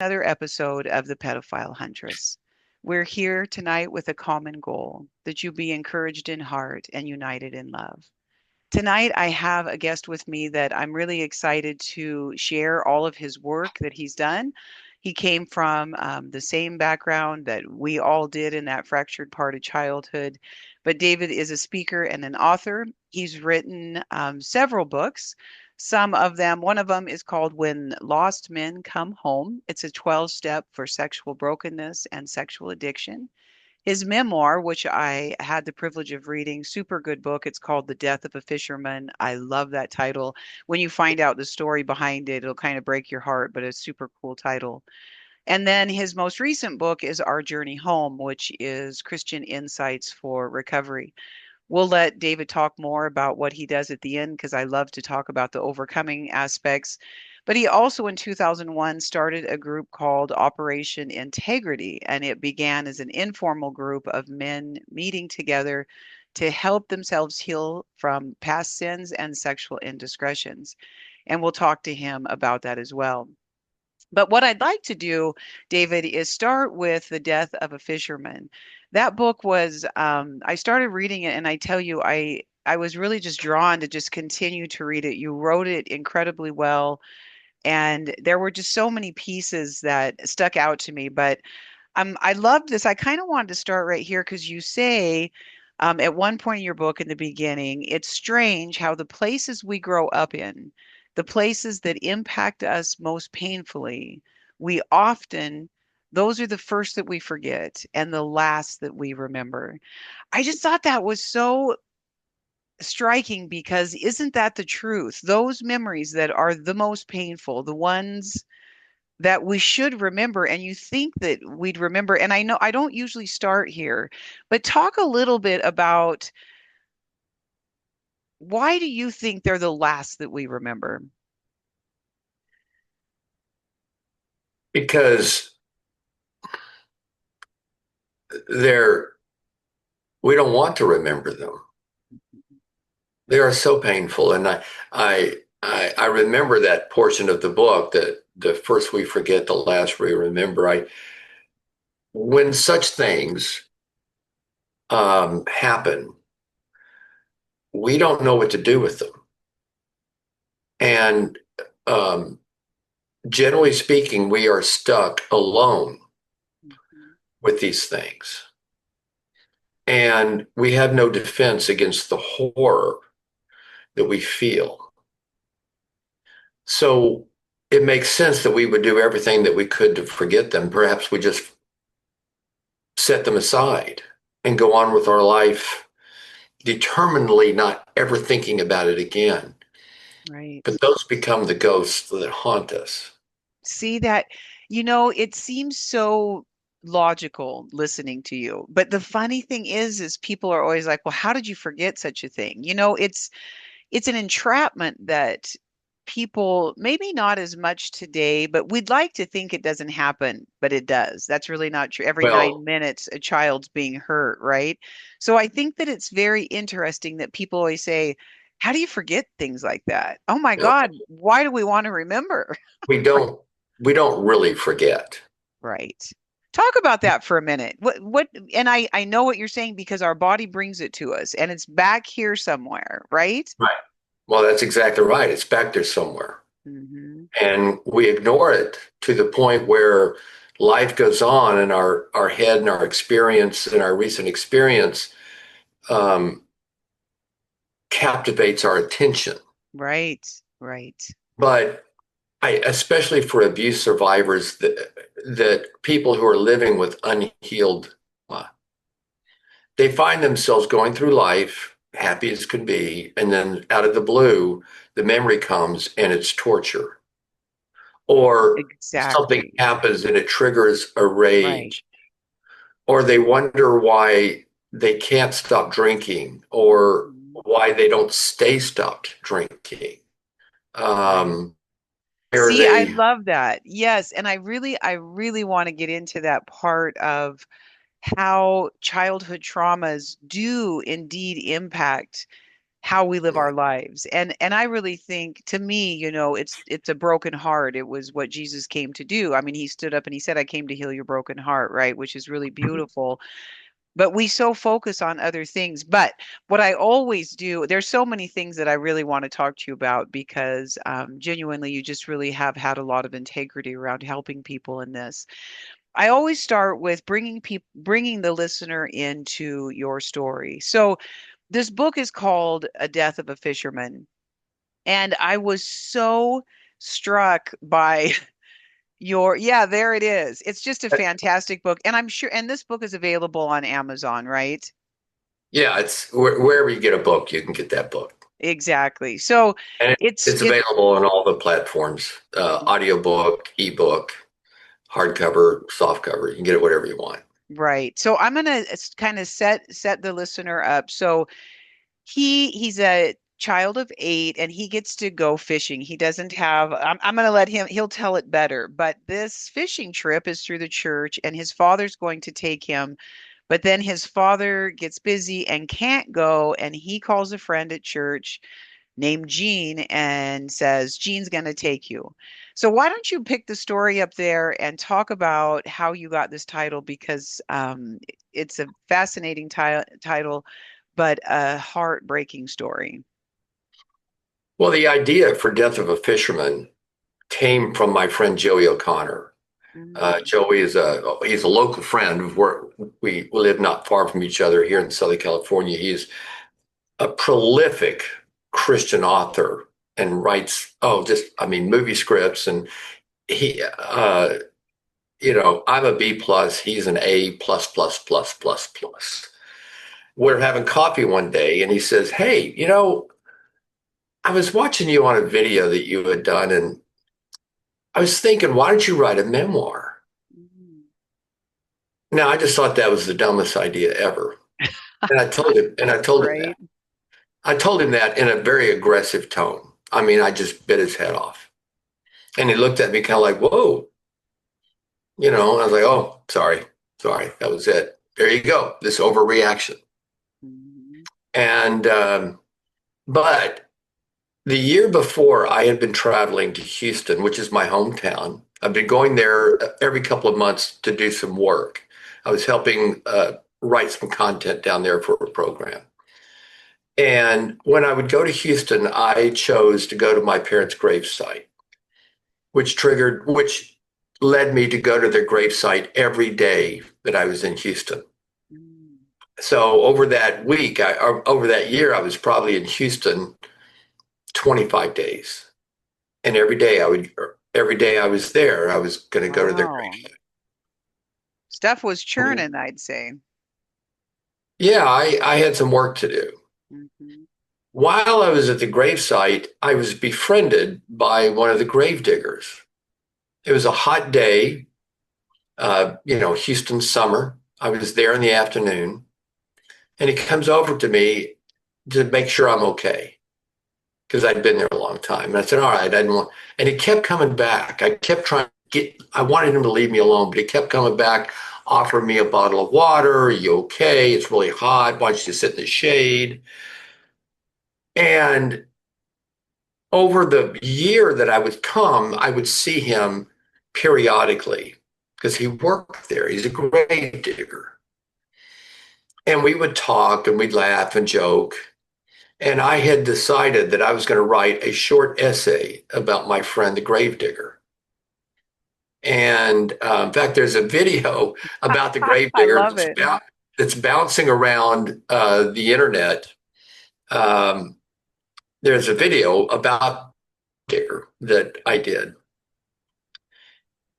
Another episode of The Pedophile Huntress. We're here tonight with a common goal that you be encouraged in heart and united in love. Tonight, I have a guest with me that I'm really excited to share all of his work that he's done. He came from the same background that we all did in that fractured part of childhood. But David is a speaker and an author. He's written several books. Some of them, one of them is called When Lost Men Come Home. It's a 12 step for sexual brokenness and sexual addiction. His memoir, which I had the privilege of reading, super good book. It's called The Death of a Fisherman. I love that title. When you find out the story behind it, it'll kind of break your heart, but it's a super cool title. And then his most recent book is Our Journey Home, which is Christian Insights for Recovery. We'll let David talk more about what he does at the end because I love to talk about the overcoming aspects. But he also in 2001 started a group called Operation Integrity, and it began as an informal group of men meeting together to help themselves heal from past sins and sexual indiscretions. And we'll talk to him about that as well. But what I'd like to do, David, is start with The Death of a Fisherman. That book was, I started reading it, and I tell you, I was really just drawn to just continue to read it. You wrote it incredibly well, and there were just so many pieces that stuck out to me. But I love this. I kind of wanted to start right here because you say at one point in your book in the beginning, it's strange how the places we grow up in, the places that impact us most painfully, we often, those are the first that we forget and the last that we remember. I just thought that was so striking because isn't that the truth? Those memories that are the most painful, the ones that we should remember and you think that we'd remember. And I know I don't usually start here, but talk a little bit about why do you think they're the last that we remember? Because they're we don't want to remember them. They are so painful, and I remember that portion of the book that the first we forget, the last we remember. I When such things happen, we don't know what to do with them, and um, generally speaking, we are stuck alone Mhm. with these things, and we have no defense against the horror that we feel. So it makes sense that we would do everything that we could to forget them. Perhaps we just set them aside and go on with our life, determinedly not ever thinking about it again. Right. But those become the ghosts that haunt us. See that, it seems so logical listening to you. But the funny thing is people are always like, well, how did you forget such a thing? It's an entrapment that people maybe not as much today, but we'd like to think it doesn't happen, but it does. That's really not true. Every Well, 9 minutes, a child's being hurt, right? So I think that it's very interesting that people always say, how do you forget things like that? Oh my you know, God, why do we want to remember? we don't we don't really forget. Right. Talk about that for a minute. And I know what you're saying because our body brings it to us and it's back here somewhere, right? Right. Well, that's exactly right. It's back there somewhere. Hmm. And we ignore it to the point where life goes on and our head and our experience and our recent experience um, captivates our attention. Right, right. But especially for abuse survivors, that people who are living with unhealed, they find themselves going through life happy as can be, and then out of the blue, the memory comes and it's torture, or something Exactly. happens and it triggers a Right. rage, or they wonder why they can't stop drinking, or Mhm. why they don't stay stopped drinking. Right. Um, or See, I they love that. Yes, and I really want to get into that part of how childhood traumas do indeed impact. how we live Yeah. our lives. And I really think, to me, it's a broken heart. It was what Jesus came to do. I mean, he stood up and he said, I came to heal your broken heart, right? Which is really beautiful. But we so focus on other things. But what I always do, there's so many things that I really want to talk to you about, because genuinely, you just really have had a lot of integrity around helping people in this. I always start with bringing the listener into your story. So this book is called A Death of a Fisherman, and I was so struck by yeah, there it is. It's just a fantastic book. And I'm sure, and this book is available on Amazon, right? Yeah, it's wherever you get a book, you can get that book. Exactly. So And it's it's it available on all the platforms, audiobook, ebook, hardcover, softcover. You can get it whatever you want. right. So I'm gonna kind of set the listener up. So he's a child of 8 and he gets to go fishing. He doesn't have, I'm going to let him, he'll tell it better. But this fishing trip is through the church and his father's going to take him. But then his father gets busy and can't go. And he calls a friend at church named Gene and says, Gene's going to take you. So why don't you pick the story up there and talk about how you got this title? Because it's a fascinating title, but a heartbreaking story. Well, the idea for Death of a Fisherman came from my friend Joey O'Connor. Mm, Joey he's a local friend. We live not far from each other here in Southern California. He's a prolific Christian author and writes, I mean, movie scripts. And he, I'm a B plus, he's an A plus plus plus plus plus. We're having coffee one day and he says, "Hey, I was watching you on a video that you had done and I was thinking, why don't you write a memoir?" mm. Now, I just thought that was the dumbest idea ever. And I told him that. Right? I told him that in a very aggressive tone. I mean, I just bit his head off. And he looked at me kind of like, whoa, and I was like, oh, sorry, that was it. There you go, this overreaction. Mhm. And, but the year before, I had been traveling to Houston, which is my hometown. I've been going there every couple of months to do some work. I was helping write some content down there for a program. And when I would go to Houston, I chose to go to my parents' gravesite, which led me to go to their gravesite every day that I was in Houston. Mm. So over that year, I was probably in Houston 25 days. And every day I was there, I was going to go to their Wow. gravesite. Stuff was I mean, churning, I'd say. yeah, I had some work to do. Mhm. While I was at the gravesite, I was befriended by one of the grave diggers. It was a hot day, Houston summer. I was there in the afternoon, and he comes over to me to make sure I'm okay because I'd been there a long time. And I said, "All right, I didn't want," and he kept coming back. I kept trying to I wanted him to leave me alone, but he kept coming back, offering me a bottle of water. Are you okay? It's really hot. Why don't you sit in the shade? And over the year that I would come, I would see him periodically because he worked there. He's a grave digger. And we would talk and we'd laugh and joke. And I had decided that I was going to write a short essay about my friend, the gravedigger. And in fact, there's a video about the I gravedigger love it. that's bouncing around the internet. Um, there's a video about digger that I did.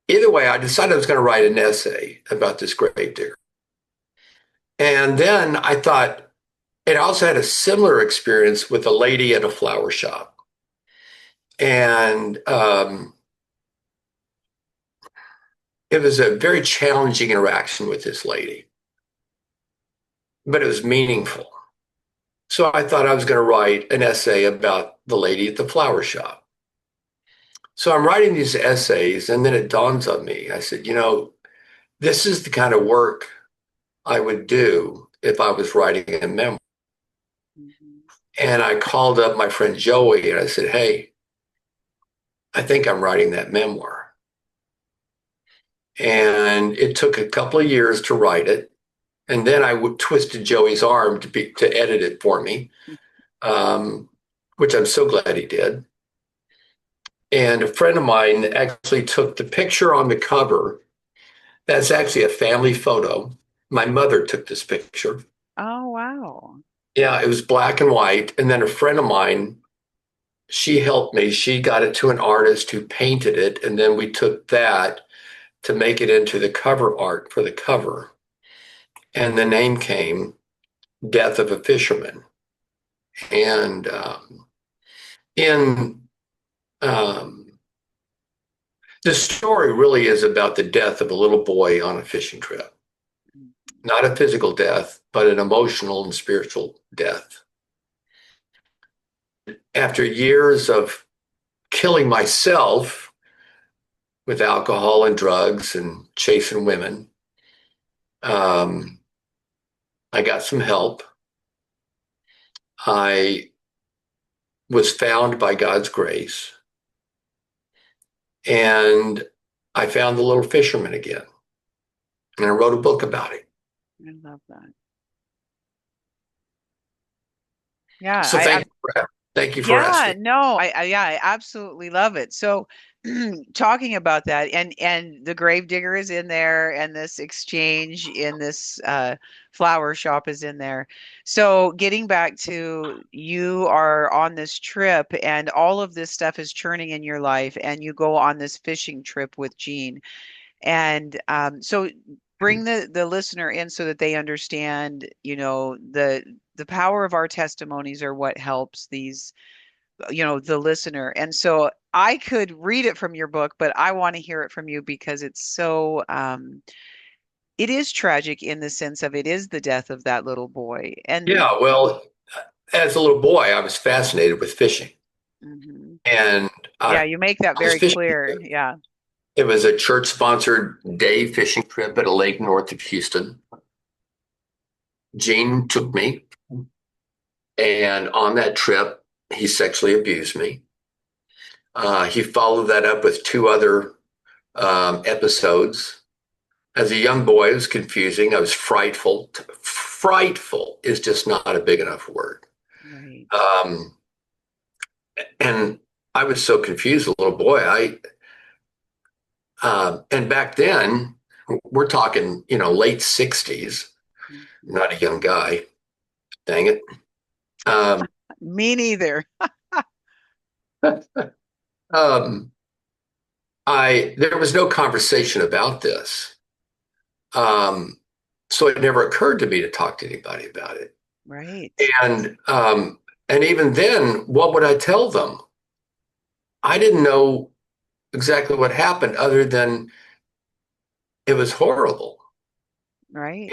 Either way, I decided I was going to write an essay about this gravedigger. And then I thought, and I also had a similar experience with a lady at a flower shop. And it was a very challenging interaction with this lady, but it was meaningful. So I thought I was going to write an essay about the lady at the flower shop. So I'm writing these essays, and then it dawns on me. I said, this is the kind of work I would do if I was writing a memoir. Mhm. And I called up my friend Joey and I said, "Hey, I think I'm writing that memoir." And it took a couple of years to write it. And then twisted Joey's arm to edit it for me, um, which I'm so glad he did. And a friend of mine actually took the picture on the cover. That's actually a family photo. My mother took this picture. Oh, wow. Yeah, it was black and white. And then a friend of mine, she helped me. She got it to an artist who painted it. And then we took that to make it into the cover art for the cover. And the name came Death of a Fisherman. And in um, the story really is about the death of a little boy on a fishing trip. Not a physical death, but an emotional and spiritual death. After years of killing myself with alcohol and drugs and chasing women, um, I got some help. I was found by God's grace, and I found the little fisherman again. And I wrote a book about it. I love that. Yeah, So thank you for yeah, asking. no, yeah, I absolutely love it. So talking about that, and the gravedigger is in there, and this exchange in this flower shop is in there. So getting back to, you are on this trip and all of this stuff is churning in your life, and you go on this fishing trip with Jean. And so bring the listener in so that they understand, the power of our testimonies are what helps these, the listener. And so I could read it from your book, but I want to hear it from you because it's so it is tragic in the sense of it is the death of that little boy. And Yeah, well, as a little boy, I was fascinated with fishing. mhm. And Yeah, I you make that was very fishing. clear. Yeah. It was a church sponsored day fishing trip at a lake north of Houston. Gene took me, and on that trip, he sexually abused me. He followed that up with two other episodes. As a young boy, it was confusing. I was frightful. Frightful is just not a big enough word. Right. Um, and I was so confused, a little boy. And back then, we're talking, late 60s, Mhm. not a young guy. Dang it. Um, Me neither. um, there was no conversation about this. Um, so it never occurred to me to talk to anybody about it. Right. And, um, and even then, what would I tell them? I didn't know exactly what happened other than it was horrible. Right.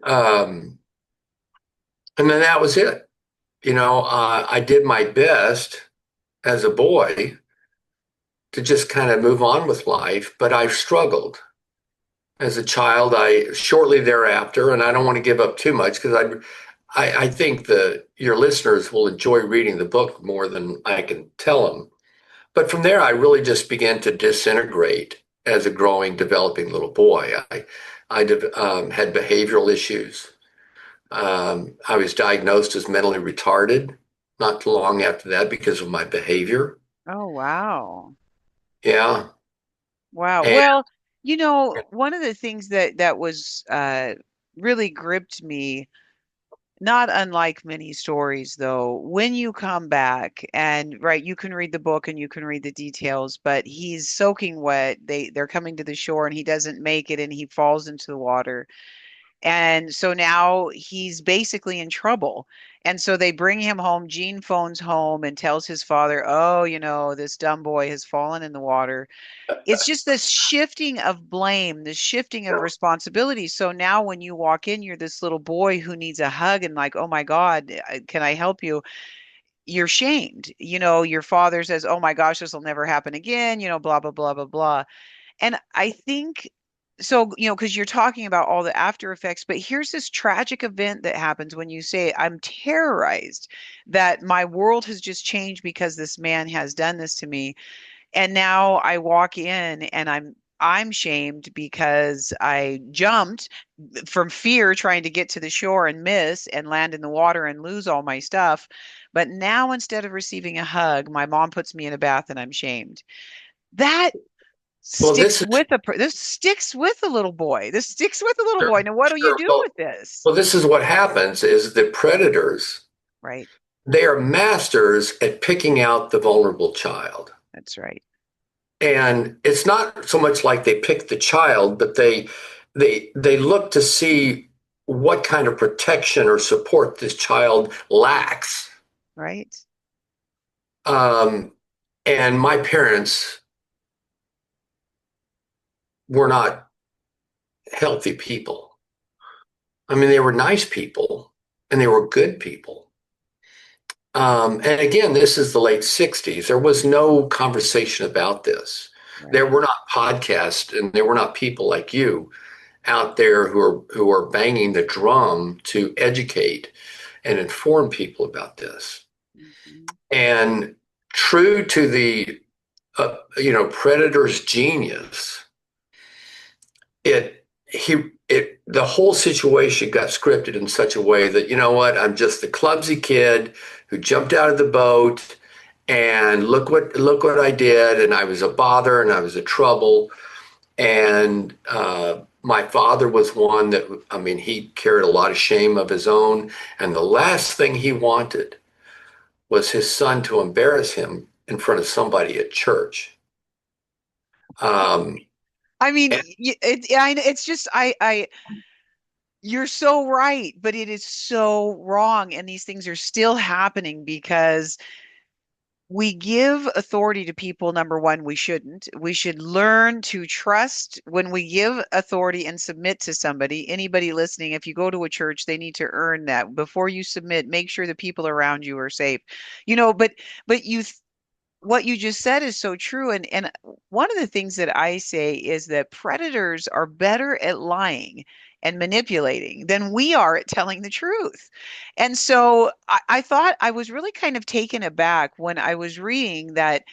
Um, and then that was it. I did my best as a boy to just kind of move on with life, but I struggled as a child. I shortly thereafter, and I don't want to give up too much because I think your listeners will enjoy reading the book more than I can tell them. But from there, I really just began to disintegrate as a growing, developing little boy. I had behavioral issues. I was diagnosed as mentally retarded not too long after that because of my behavior. Oh, wow. Yeah. Wow. And Well, one of the things that was really gripped me, not unlike many stories though, when you come back and right, you can read the book and you can read the details, but he's soaking wet. They're coming to the shore and he doesn't make it and he falls into the water. And so now he's basically in trouble. And so they bring him home. Gene phones home and tells his father, "Oh, this dumb boy has fallen in the water." It's just this shifting of blame, this shifting of responsibility. So now when you walk in, you're this little boy who needs a hug and like, "Oh my God, can I help you?" You're shamed. Your father says, "Oh my gosh, this will never happen again," blah, blah, blah, blah, blah. And I think so, because you're talking about all the after effects, but here's this tragic event that happens when you say, I'm terrorized that my world has just changed because this man has done this to me. And now I walk in and I'm shamed because I jumped from fear trying to get to the shore and miss and land in the water and lose all my stuff. But now instead of receiving a hug, my mom puts me in a bath and I'm shamed. That Well, sticks with this sticks with the little boy. This sticks with the little boy. Now what do you sure. do Well, with this? well, this is what happens is the predators, Right. they are masters at picking out the vulnerable child. That's right. And it's not so much like they pick the child, but they look to see what kind of protection or support this child lacks. Right. Um, and my parents were not healthy people. I mean, they were nice people and they were good people. And again, this is the late 60s. There was no conversation about this. There Right. were not podcasts and there were not people like you out there who are banging the drum to educate and inform people about this. Mhm. And true to the predator's genius, the whole situation got scripted in such a way that, you know what, I'm just the clumsy kid who jumped out of the boat and look what I did, and I was a bother and I was a trouble. And my father was one that, I mean, he carried a lot of shame of his own, and the last thing he wanted was his son to embarrass him in front of somebody at church. Um, I mean, it's just you're so right, but it is so wrong. And these things are still happening because we give authority to people. Number one, we shouldn't. We should learn to trust when we give authority and submit to somebody. Anybody listening, if you go to a church, they need to earn that. Before you submit, make sure the people around you are safe. But what you just said is so true. And one of the things that I say is that predators are better at lying and manipulating than we are at telling the truth. And so I thought I was really kind of taken aback when I was reading that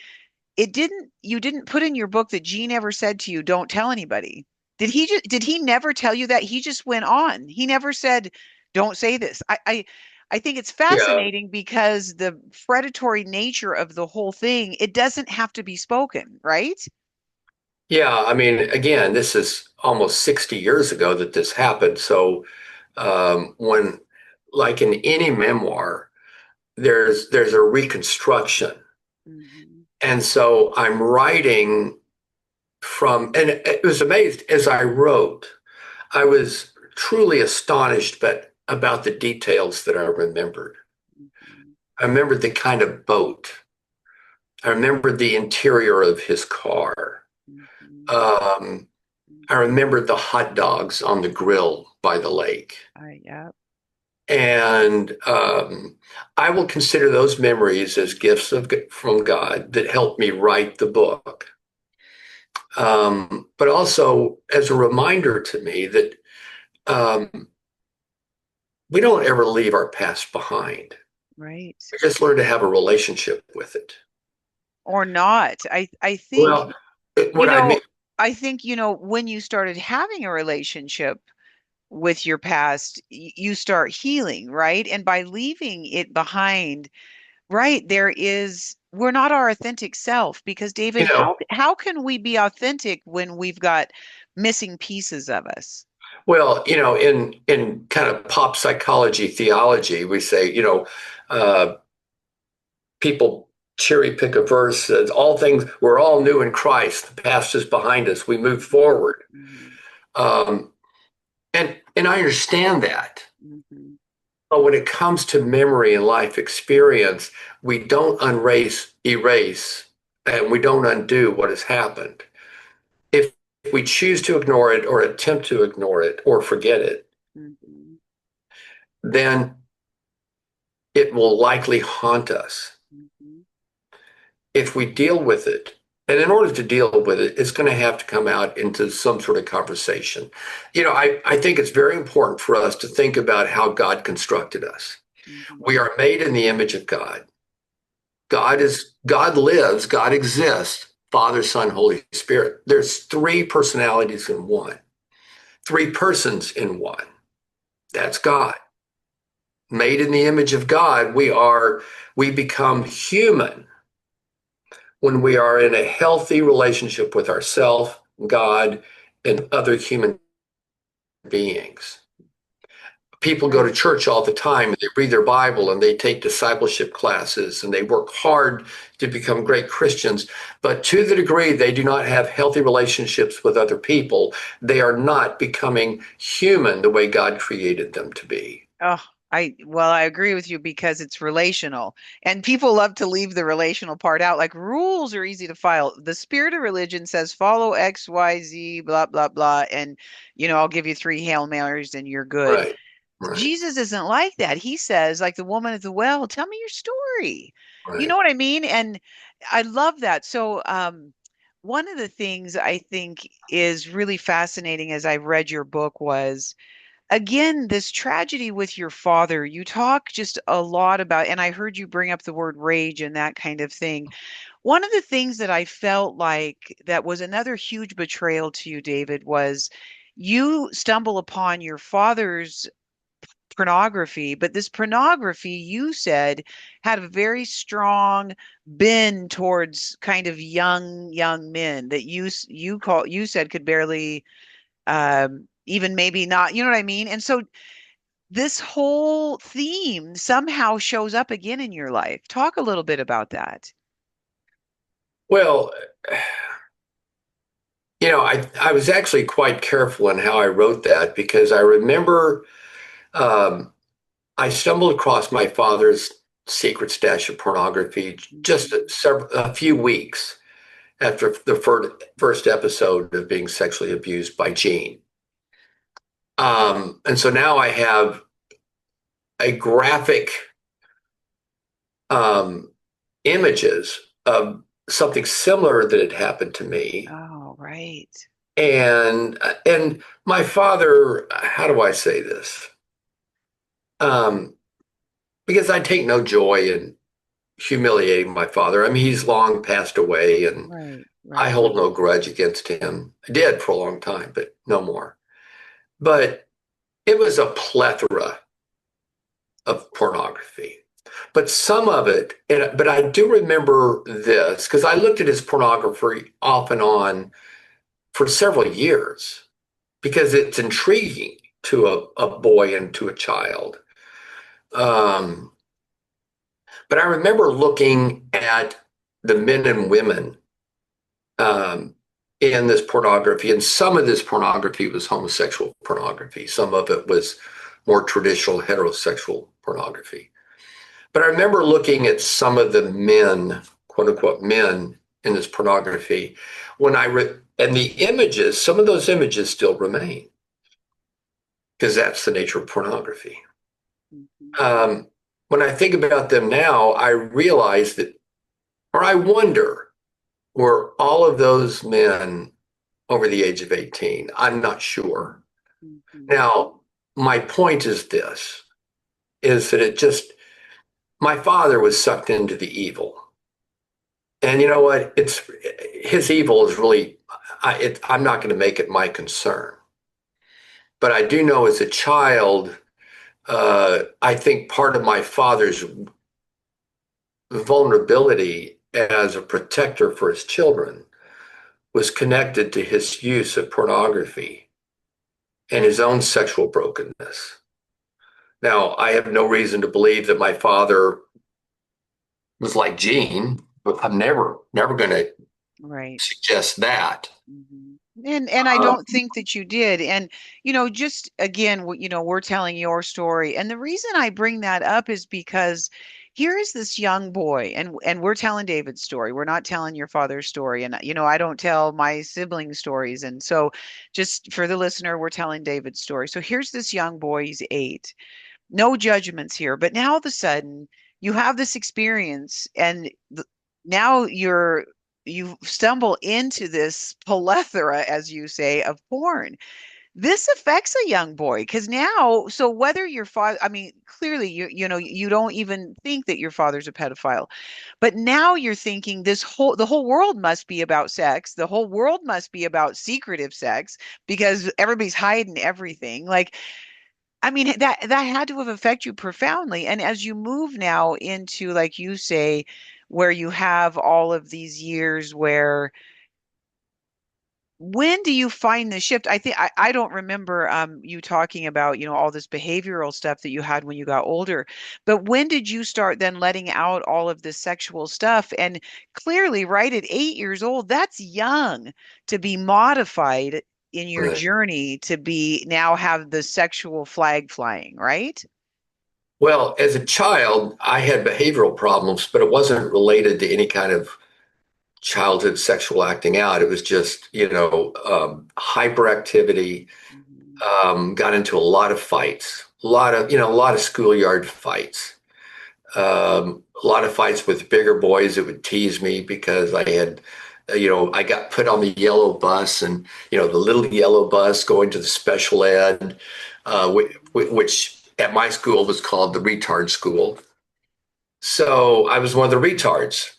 you didn't put in your book that Gene ever said to you, don't tell anybody. Did he never tell you that? He just went on. He never said, don't say this. I think it's yeah, fascinating because the predatory nature of the whole thing, it doesn't have to be spoken, right? yeah. I mean, again, this is almost 60 years ago that this happened. So when, like in any memoir, there's a reconstruction. Hmm. And so I'm writing and it was amazed as I wrote, I was truly astonished but about the details that I remembered. Hmm. I remembered the kind of boat. I remembered the interior of his car. Hmm. Um, I remembered the hot dogs on the grill by the lake. Yeah. And I will consider those memories as gifts from God that helped me write the book. But also as a reminder to me that um, we don't ever leave our past behind. Right. We just learn to have a relationship with it. Or not. I think, Well, you what I mean, know, I think, when you started having a relationship with your past, you start healing, right? And by leaving it behind, right, we're not our authentic self because David, you know, how can we be authentic when we've got missing pieces of us? well, in kind of pop psychology theology, we say, uh, people cherry pick a verse that all things we're all new in Christ. The past is behind us. We move forward. Mhm. Um, and I understand that. Mhm. But when it comes to memory and life experience, we don't erase, and we don't undo what has happened. If we choose to ignore it or attempt to ignore it or forget it, Mhm. then it will likely haunt us. Mhm. If we deal with it And in order to deal with it, it's going to have to come out into some sort of conversation. I think it's very important for us to think about how God constructed us. Mhm. We are made in the image of God. God lives, God exists, Father, Son, Holy Spirit. There's three personalities in one, three persons in one. That's God. Made in the image of God, we become human when we are in a healthy relationship with ourself, God, and other human beings. People go to Right. church all the time and they read their Bible and they take discipleship classes and they work hard to become great Christians. But to the degree they do not have healthy relationships with other people, they are not becoming human the way God created them to be. Oh, I agree with you because it's relational. And people love to leave the relational part out. Like rules are easy to file. The spirit of religion says follow X, Y, Z, blah, blah, blah. And, I'll give you three Hail Marys and you're good. Right, right, Jesus isn't like that. He says, like the woman at the well, tell me your story. You know right. what I mean? And I love that. So, one of the things I think is really fascinating as I've read your book was, again, this tragedy with your father. You talk just a lot about, and I heard you bring up the word rage and that kind of thing. One of the things that I felt like that was another huge betrayal to you, David, was you stumble upon your father's pornography, but this pornography you said had a very strong bend towards kind of young men that you said could barely even maybe not, you know what I mean? And so this whole theme somehow shows up again in your life. Talk a little bit about that. Well, I was actually quite careful in how I wrote that because I remember um, I stumbled across my father's secret stash of pornography just Mhm. a few weeks after the first episode of being sexually abused by Gene. And so now I have a graphic um, images of something similar that had happened to me. Oh, right. And my father, how do I say this? Um, because I take no joy in humiliating my father. I mean, he's long passed away, and Right, I right. hold no grudge against him. I did for a long time, but no more. But it was a plethora of pornography. But some of it, but I do remember this because I looked at his pornography off and on for several years because it's intriguing to a boy and to a child. Um, but I remember looking at the men and women um, in this pornography, and some of this pornography was homosexual pornography. Some of it was more traditional heterosexual pornography. But I remember looking at some of the men, quote unquote, men in this pornography and the images, some of those images still remain because that's the nature of pornography. Mhm. Um, when I think about them now, I realize that, or I wonder, were all of those men over the age of 18? I'm not sure. Mhm. Now, my point is that my father was sucked into the evil. And you know what? His evil is really, I'm not going to make it my concern. But I do know as a child, I think part of my father's vulnerability as a protector for his children was connected to his use of pornography and his own sexual brokenness. Now, I have no reason to believe that my father was like Gene, but I'm never going to Right. suggest that. Mhm. And I Um, don't think that you did. And just again, we're telling your story. And the reason I bring that up is because here is this young boy, and we're telling David's story. We're not telling your father's story. And I don't tell my siblings' stories. And so just for the listener, we're telling David's story. So here's this young boy, he's 8. No judgments here, but now all of a sudden you have this experience and now you're you stumble into this plethora, as you say, of porn. This affects a young boy because now, so whether your father, I mean, clearly you know you don't even think that your father's a pedophile, but now you're thinking the whole world must be about sex. The whole world must be about secretive sex because everybody's hiding everything. Like, I mean, that had to have affected you profoundly. And as you move now into, like you say, where you have all of these years where when do you find the shift? I don't remember you talking about, all this behavioral stuff that you had when you got older, but when did you start then letting out all of this sexual stuff? And clearly, right at 8 years old, that's young to be modified in your Right. journey to be now have the sexual flag flying, right? Well, as a child, I had behavioral problems, but it wasn't related to any kind of childhood sexual acting out. It was just, hyperactivity. Mhm. Got into a lot of fights, a lot of schoolyard fights. A lot of fights with bigger boys that would tease me because I got put on the yellow bus and, the little yellow bus going to the special ed, which at my school was called the retard school. So I was one of the retards.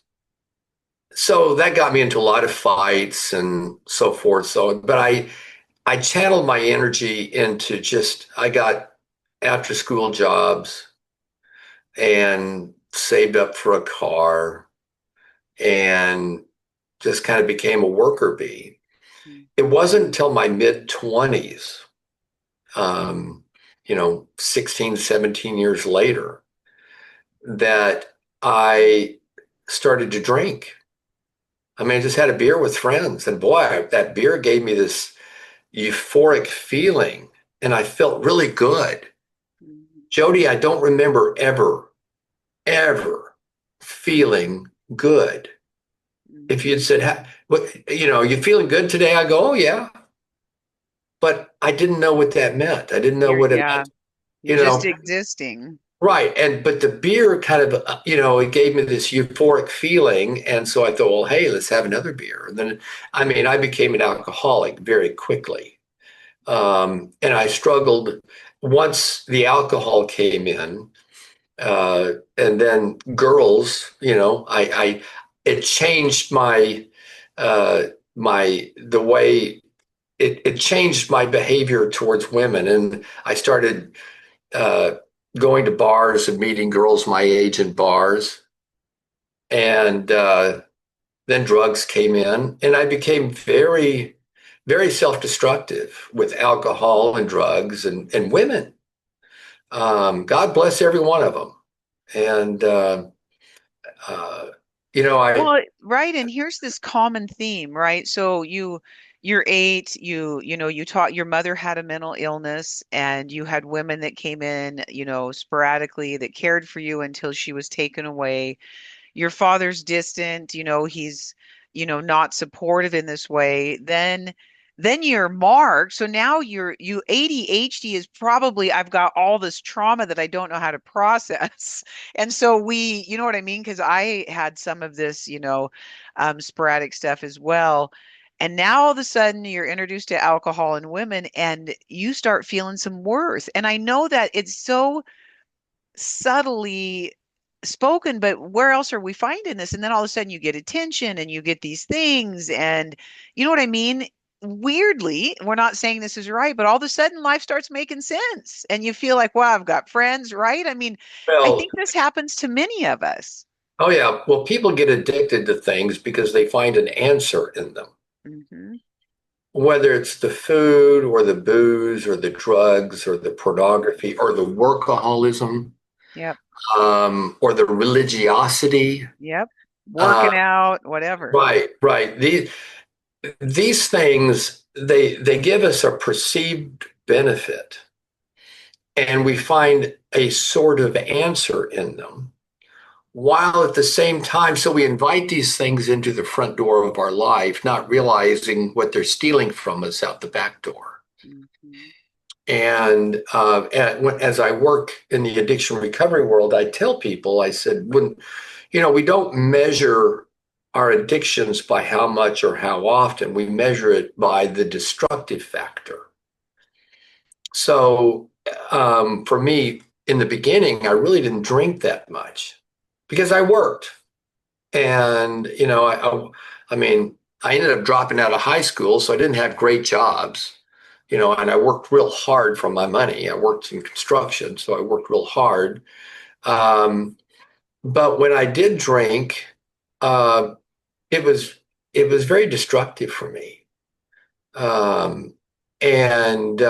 So that got me into a lot of fights and so forth. I channeled my energy into I got after school jobs and saved up for a car and just kind of became a worker bee. It wasn't until my mid 20s, 16, 17 years later, that I started to drink. I mean, I just had a beer with friends, and boy, that beer gave me this euphoric feeling, and I felt really good. Mhm. Jody, I don't remember ever feeling good. If you'd Mhm. said, you feeling good today? I go, oh, yeah. But I didn't know what that meant. I didn't know what it Yeah, meant, you're you just know, existing. right. But the beer kind of, it gave me this euphoric feeling. And so I thought, well, hey, let's have another beer. And then, I mean, I became an alcoholic very quickly. And I struggled once the alcohol came in. And then girls, it changed uh, the way it changed my behavior towards women. And I started uh, going to bars and meeting girls my age in bars. And then drugs came in, and I became very, very self-destructive with alcohol and drugs and women. God bless every one of them. And uh, I Well, right, and here's this common theme, right? So you're eight, you taught your mother had a mental illness and you had women that came in, sporadically that cared for you until she was taken away. Your father's distant, he's, not supportive in this way. Then you're marked. So now you ADHD is probably I've got all this trauma that I don't know how to process. And so you know what I mean? Because I had some of this, sporadic stuff as well. And now all of a sudden you're introduced to alcohol and women and you start feeling some worth. And I know that it's so subtly spoken, but where else are we finding this? And then all of a sudden you get attention and you get these things, and you know what I mean? Weirdly, we're not saying this is right, but all of a sudden life starts making sense and you feel like, wow, I've got friends, right? I mean, I well, think this happens to many of us. oh yeah, well, people get addicted to things because they find an answer in them, Hmm. whether it's the food or the booze or the drugs or the pornography or the workaholism, Yep. or the religiosity. Yep. Uh, Working out, whatever. right. These things they give us a perceived benefit, and we find a sort of answer in them. While at the same time, so we invite these things into the front door of our life, not realizing what they're stealing from us out the back door. Hmm. And as I work in the addiction recovery world, I tell people, I said, we don't measure. our addictions by how much or how often. We measure it by the destructive factor. So for me, in the beginning, I really didn't drink that much because I worked. And, I mean, I ended up dropping out of high school, so I didn't have great jobs, and I worked real hard for my money. I worked in construction, so I worked real hard. Um, but when I did drink, uh, it was it was very destructive for me. Um, and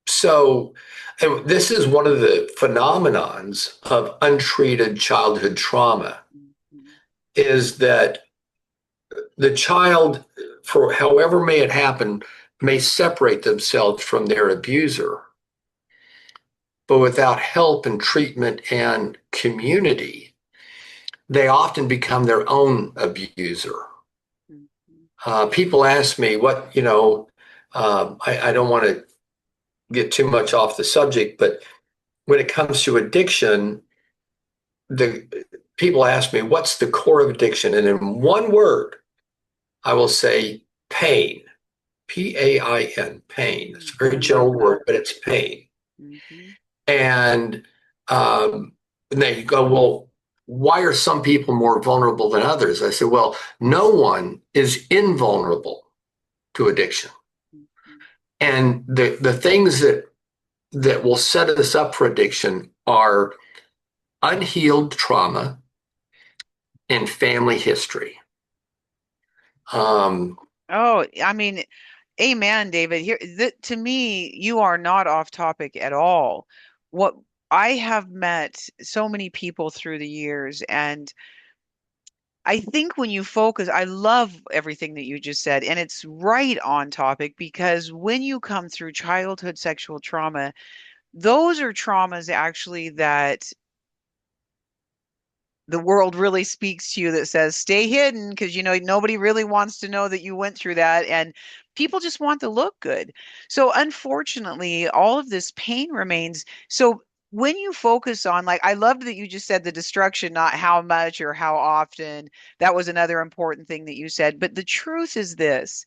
so and this is one of the phenomenons of untreated childhood trauma Mhm. is that the child, for however may it happen, may separate themselves from their abuser, but without help and treatment and community, they often become their own abuser. Mhm. People ask me I don't want to get too much off the subject, but when it comes to addiction, the people ask me, what's the core of addiction? And in one word, I will say pain. Pain, pain. It's a very Mhm. general word, but it's pain. Mhm. And and then you go, well, why are some people more vulnerable than others? I said, well, no one is invulnerable to addiction. Mhm. And the things that will set us up for addiction are unhealed trauma and family history. Um, Oh, I mean, amen, David. Here, to me, you are not off topic at all. What I have met so many people through the years, and I think when you focus, I love everything that you just said, and it's right on topic because when you come through childhood sexual trauma, those are traumas actually that the world really speaks to you that says stay hidden because nobody really wants to know that you went through that, and people just want to look good. So unfortunately all of this pain remains. So when you focus on, like, I loved that you just said the destruction, not how much or how often. That was another important thing that you said, but the truth is this.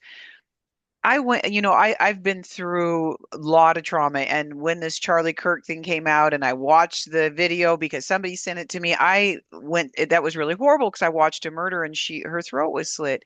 I went, I've been through a lot of trauma. And when this Charlie Kirk thing came out and I watched the video because somebody sent it to me, that was really horrible because I watched a murder and her throat was slit.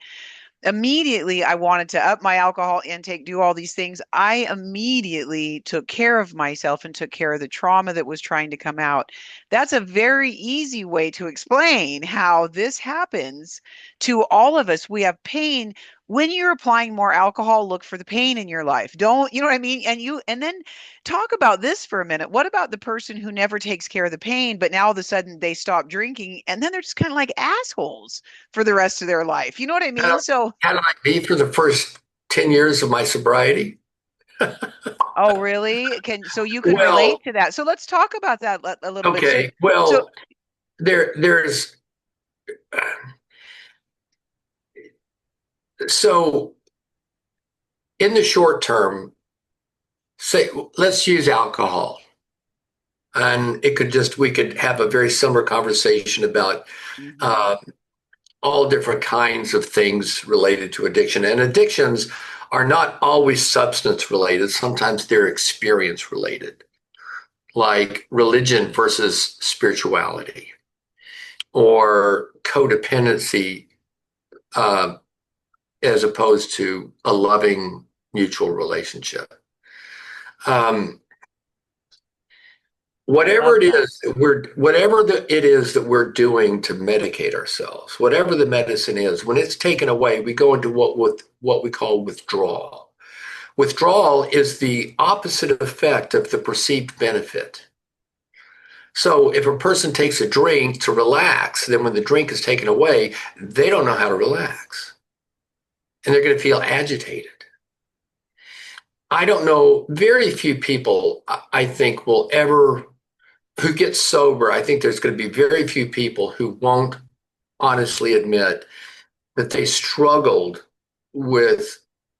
Immediately I wanted to up my alcohol intake, do all these things. I immediately took care of myself and took care of the trauma that was trying to come out. That's a very easy way to explain how this happens to all of us. We have pain. When you're applying more alcohol, look for the pain in your life. Don't, you know what I mean? And then talk about this for a minute. What about the person who never takes care of the pain, but now all of a sudden they stop drinking and then they're just kind of like assholes for the rest of their life? You know what I how, mean? So, how did I be for the first 10 years of my sobriety? oh, really? So you can Well, relate to that. So let's talk about that a little bit. So, okay. so Well, there's so in the short term, say let's use alcohol. And we could have a very similar conversation about Mhm. uh, all different kinds of things related to addiction. And addictions are not always substance related, sometimes they're experience related, like religion versus spirituality or codependency uh, as opposed to a loving mutual relationship. Um, I love that. It is that we're doing to medicate ourselves, whatever the medicine is, when it's taken away, we go into what we call withdrawal. Withdrawal is the opposite effect of the perceived benefit. So if a person takes a drink to relax, then when the drink is taken away, they don't know how to relax and they're going to feel agitated. I don't know, very few people I think will ever who get sober. I think there's going to be very few people who won't honestly admit that they struggled with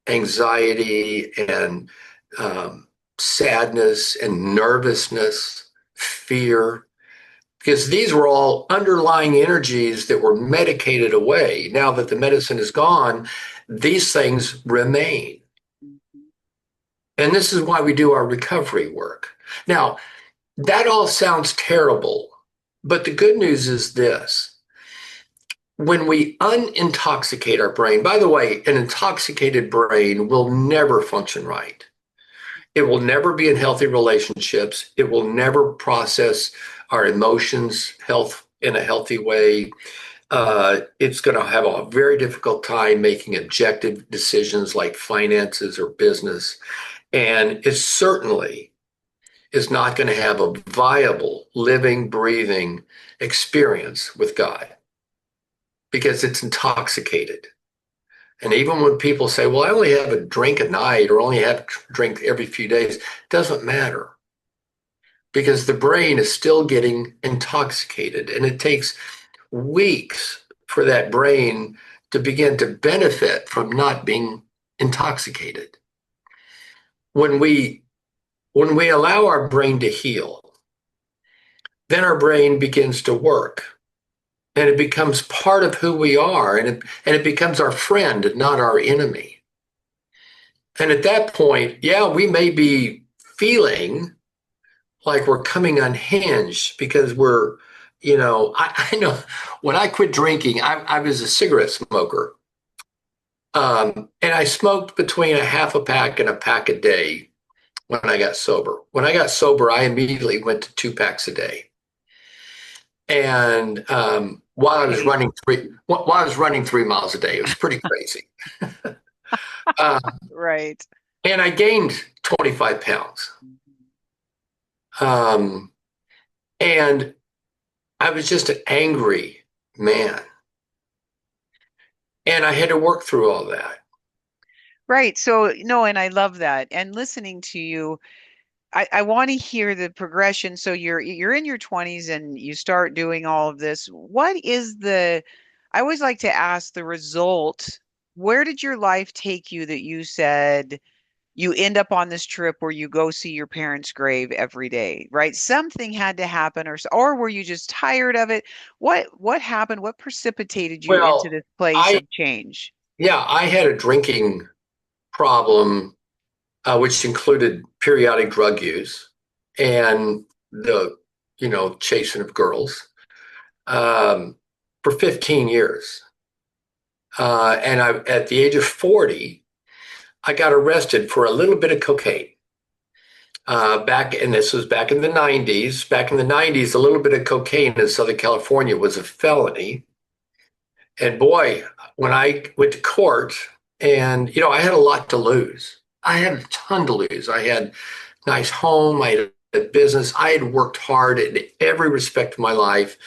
anxiety and sadness and nervousness, fear. because these were all underlying energies that were medicated away. Now that the medicine is gone, these things remain. Mhm. And this is why we do our recovery work. Now, that all sounds terrible, but the good news is this. When we unintoxicate our brain, by the way, an intoxicated brain will never function right. It will never be in healthy relationships. It will never process our emotions health in a healthy way. It's going to have a very difficult time making objective decisions like finances or business. And it certainly is not going to have a viable, living, breathing experience with God because it's intoxicated. And even when people say, well, I only have a drink a night or only have a drink every few days, it doesn't matter because the brain is still getting intoxicated. And it takes weeks for that brain to begin to benefit from not being intoxicated. When we allow our brain to heal, then our brain begins to work and it becomes part of who we are and it becomes our friend, not our enemy. And at that point, yeah, we may be feeling like we're coming unhinged because I know when I quit drinking, I was a cigarette smoker. And I smoked between a half a pack and a pack a day when I got sober. When I got sober, I immediately went to 2 packs a day. And Hey, while I was running 3 miles a day, it was pretty crazy. Uh, right. and I gained 25 pounds. Mhm. Um, and I was just an angry man. And I had to work through all that. Right. So, no, and I love that. And listening to you, I want to hear the progression. So you're in your 20s and you start doing all of this. What is I always like to ask the result. Where did your life take you that you said you end up on this trip where you go see your parents' grave every day, right? Something had to happen, or were you just tired of it? What happened? What precipitated you into Well, this place I, of change? yeah, I had a drinking problem, which included periodic drug use and chasing of girls um, for 15 years. At the age of 40, I got arrested for a little bit of cocaine. And this was back in the 90s. Back in the 90s, a little bit of cocaine in Southern California was a felony. And boy, when I went to court, and I had a lot to lose. I had a ton to lose. I had a nice home. I had a business. I had worked hard in every respect of my life,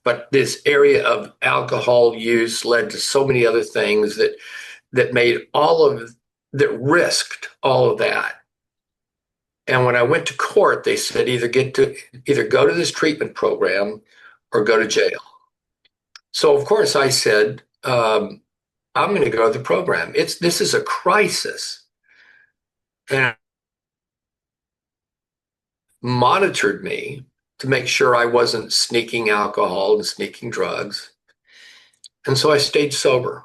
but this area of alcohol use led to so many other things that made that risked all of that. And when I went to court, they said either go to this treatment program or go to jail. So of course I said, I'm going to go to the program. This is a crisis, and monitored me to make sure I wasn't sneaking alcohol and sneaking drugs. And so I stayed sober.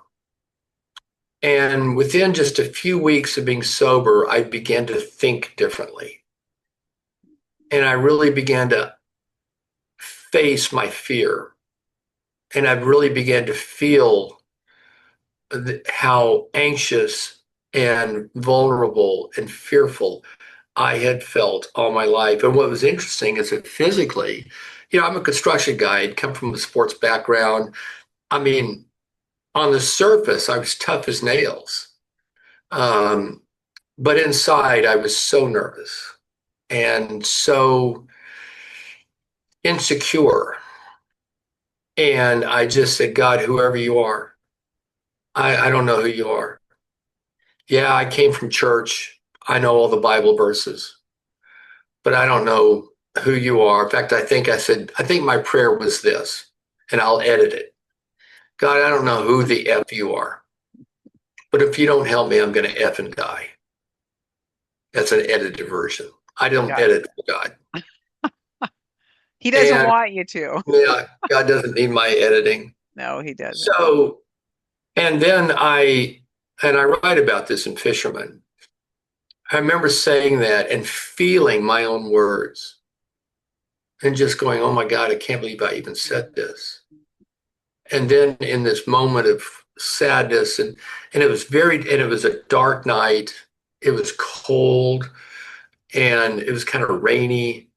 And within just a few weeks of being sober, I began to think differently. And I really began to face my fear. And I really began to feel how anxious and vulnerable and fearful I had felt all my life. And what was interesting is that physically, I'm a construction guy, I'd come from a sports background. I mean, on the surface, I was tough as nails. Um, but inside, I was so nervous and so insecure. And I just said, God, whoever you are, I don't know who you are. Yeah, I came from church. I know all the Bible verses, but I don't know who you are. In fact, I think my prayer was this, and I'll edit it. God, I don't know who the F you are, but if you don't help me, I'm going to F and die. That's an edited version. I don't Yeah. edit God. He doesn't And want you to. yeah, God doesn't need my editing. No, he doesn't. So, and then I write about this in Fisherman. I remember saying that and feeling my own words and just going, oh my God, I can't believe I even said this. And then in this moment of sadness, and it was a dark night. It was cold and it was kind of rainy.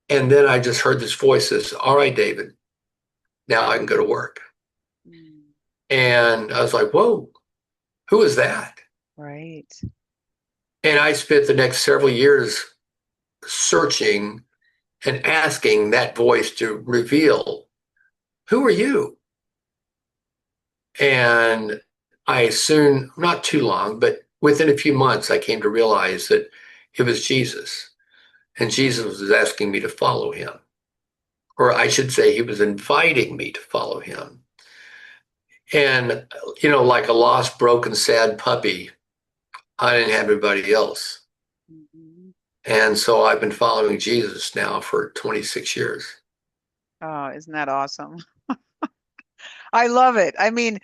And then I just heard this voice says, all right, David, now I can go to work. Mm, And I was like, whoa, who is that? right. And I spent the next several years searching and asking that voice to reveal, who are you? And I soon, not too long, but within a few months, I came to realize that it was Jesus. And Jesus was asking me to follow him. Or I should say, he was inviting me to follow him. And, like a lost, broken, sad puppy, I didn't have anybody else. Mhm. And so I've been following Jesus now for 26 years. Oh, isn't that awesome? I love it. I mean,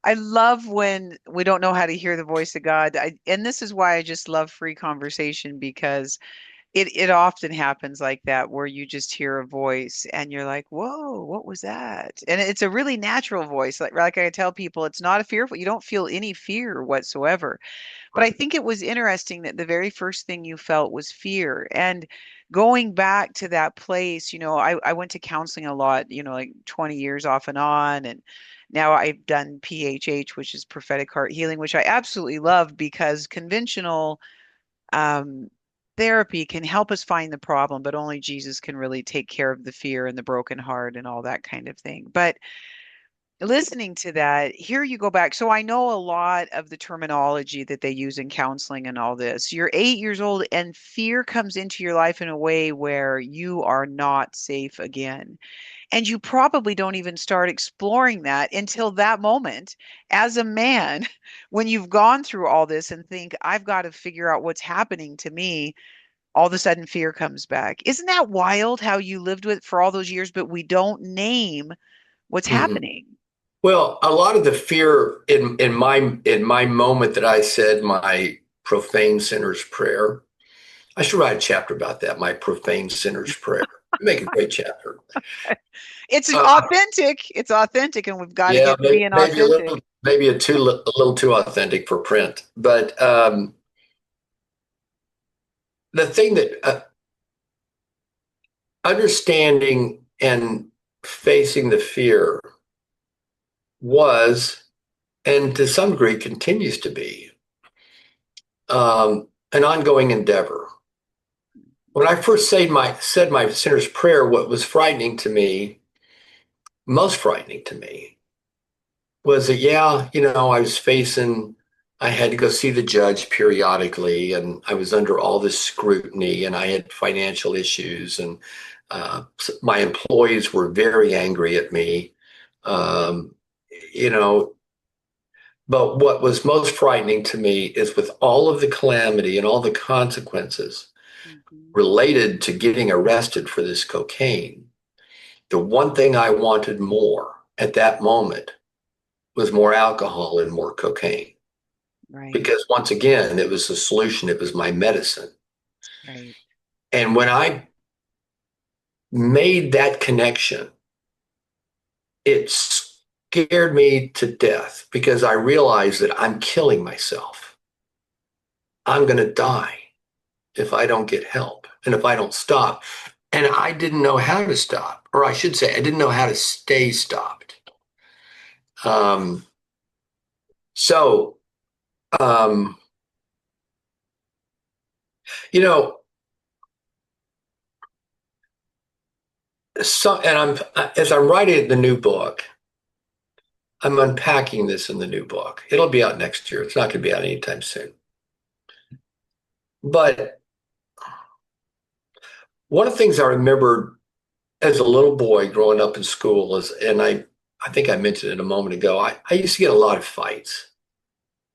I love when we don't know how to hear the voice of God. And this is why I just love free conversation because it often happens like that where you just hear a voice and you're like, whoa, what was that? And it's a really natural voice. Like I tell people, it's not a fearful, you don't feel any fear whatsoever. But I Right. think it was interesting that the very first thing you felt was fear. And going back to that place, I went to counseling a lot, like 20 years off and on. And now I've done PHH, which is prophetic heart healing, which I absolutely love because conventional um, therapy can help us find the problem, but only Jesus can really take care of the fear and the broken heart and all that kind of thing. But listening to that, here you go back. So I know a lot of the terminology that they use in counseling and all this. You're 8 years old, and fear comes into your life in a way where you are not safe again. And you probably don't even start exploring that until that moment as a man, when you've gone through all this and think, I've got to figure out what's happening to me. All of a sudden, fear comes back. Isn't that wild how you lived with it for all those years, but we don't name what's Mhm. happening? Well, a lot of the fear in my moment that I said my profane sinner's prayer. I should write a chapter about that, my profane sinner's prayer. Make a great chapter. It's Uh, authentic. It's authentic, and we've got to yeah, get to being maybe authentic. a little too authentic for print. But the thing that understanding and facing the fear was, and to some degree continues to be, an ongoing endeavor. When I first said my sinner's prayer, what was frightening to me, most frightening to me, was that, yeah, I had to go see the judge periodically, and I was under all this scrutiny, and I had financial issues, and my employees were very angry at me. Um, you know, but what was most frightening to me is with all of the calamity and all the consequences Mhm. related to getting arrested for this cocaine, the one thing I wanted more at that moment was more alcohol and more cocaine. Right, Because once again, it was the solution, it was my medicine. right. And when I made that connection, it scared me to death because I realized that I'm killing myself. I'm going to die if I don't get help and if I don't stop. And I didn't know how to stop, or I should say, I didn't know how to stay stopped. Um, so, um, you know, and as I'm writing the new book, I'm unpacking this in the new book. It'll be out next year. It's not going to be out anytime soon. But one of the things I remember as a little boy growing up in school is, and I think I mentioned it a moment ago, I used to get a lot of fights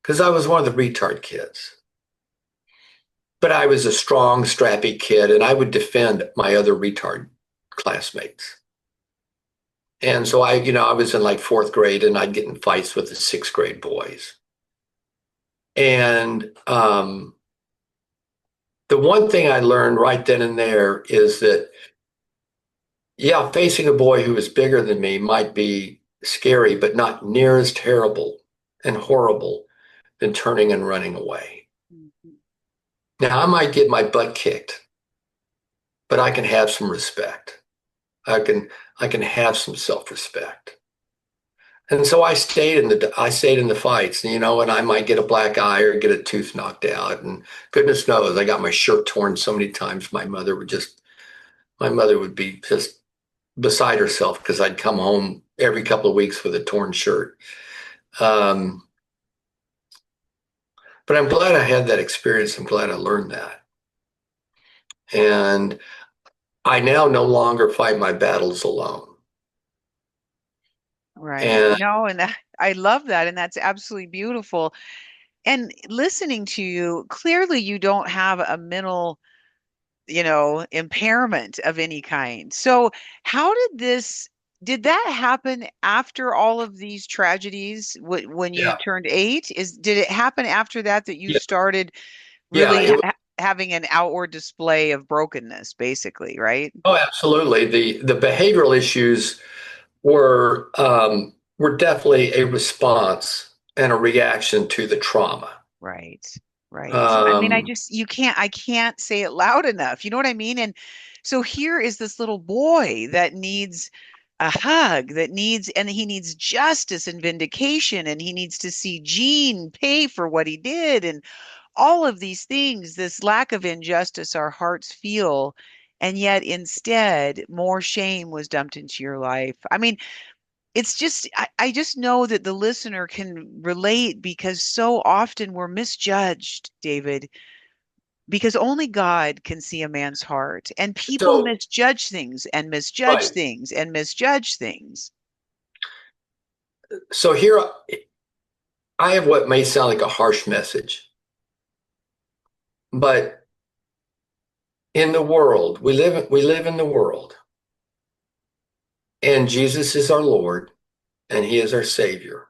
because I was one of the retard kids. But I was a strong, strappy kid, and I would defend my other retard classmates. And so I was in like fourth grade and I'd get in fights with the sixth grade boys. And the one thing I learned right then and there is that, yeah, facing a boy who was bigger than me might be scary, but not near as terrible and horrible than turning and running away. Mhm. Now, I might get my butt kicked, but I can have some respect. I can I can have some self-respect. And so I stayed in the fights, and I might get a black eye or get a tooth knocked out. And goodness knows, I got my shirt torn so many times. My mother would be just beside herself because I'd come home every couple of weeks with a torn shirt. Um, but I'm glad I had that experience. I'm glad I learned that. And I now no longer fight my battles alone. Right. And No, and that, I love that. And that's absolutely beautiful. And listening to you, clearly you don't have a mental, impairment of any kind. So how did that happen after all of these tragedies when you yeah, turned 8? Did it happen after that you yeah, started yeah. really having an outward display of brokenness, basically, right? Oh, absolutely. The behavioral issues were definitely a response and a reaction to the trauma. Right. Right. I mean, Um, I can't say it loud enough. You know what I mean? And so here is this little boy that needs a hug, and he needs justice and vindication, and he needs to see Gene pay for what he did, and all of these things, this lack of injustice our hearts feel. And yet instead, more shame was dumped into your life. I mean, it's just I just know that the listener can relate because so often we're misjudged, David, because only God can see a man's heart, and people so, misjudge things and misjudge right. things and misjudge things. So here I have what may sound like a harsh message, but in the world, we live in the world, and Jesus is our Lord, and He is our Savior.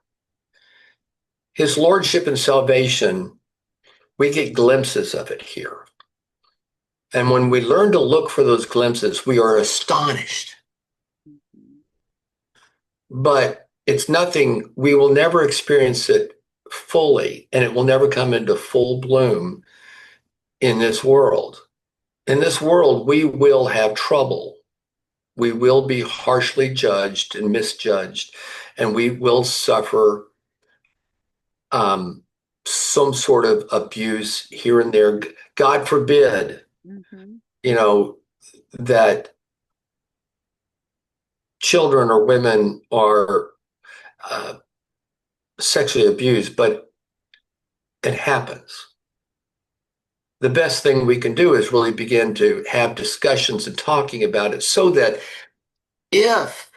His Lordship and salvation, we get glimpses of it here. And when we learn to look for those glimpses, we are astonished. But it's nothing, we will never experience it fully, and it will never come into full bloom in this world. In this world, we will have trouble. We will be harshly judged and misjudged, and we will suffer um, some sort of abuse here and there. God forbid, Hmm. you know, that children or women are uh, sexually abused, but it happens. The best thing we can do is really begin to have discussions and talking about it so that if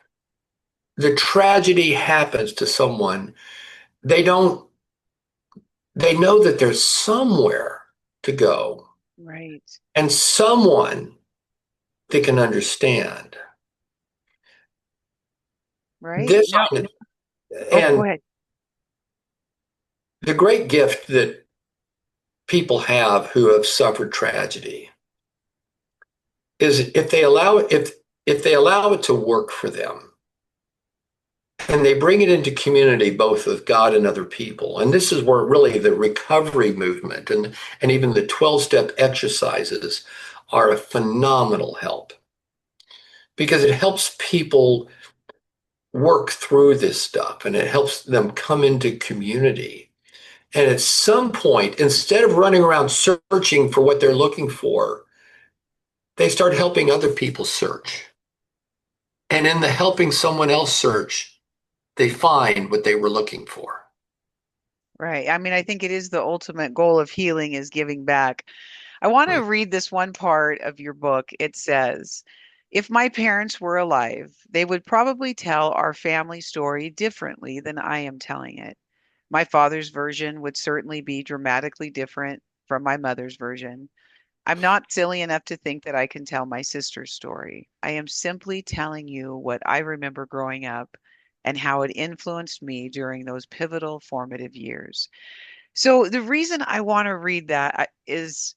the tragedy happens to someone, they don't, they know that there's somewhere to go Right. and someone they can understand. Right. This, No. Oh, go and ahead. the great gift that people have who have suffered tragedy is if they allow it to work for them and they bring it into community both with God and other people. And this is where really the recovery movement and even the 12-step exercises are a phenomenal help because it helps people work through this stuff and it helps them come into community. And at some point, instead of running around searching for what they're looking for, they start helping other people search. And in the helping someone else search, they find what they were looking for. Right. I mean, I think it is the ultimate goal of healing is giving back. I want to Right. read this one part of your book. It says, if my parents were alive, they would probably tell our family story differently than I am telling it. My father's version would certainly be dramatically different from my mother's version. I'm not silly enough to think that I can tell my sister's story. I am simply telling you what I remember growing up and how it influenced me during those pivotal formative years. So the reason I want to read that is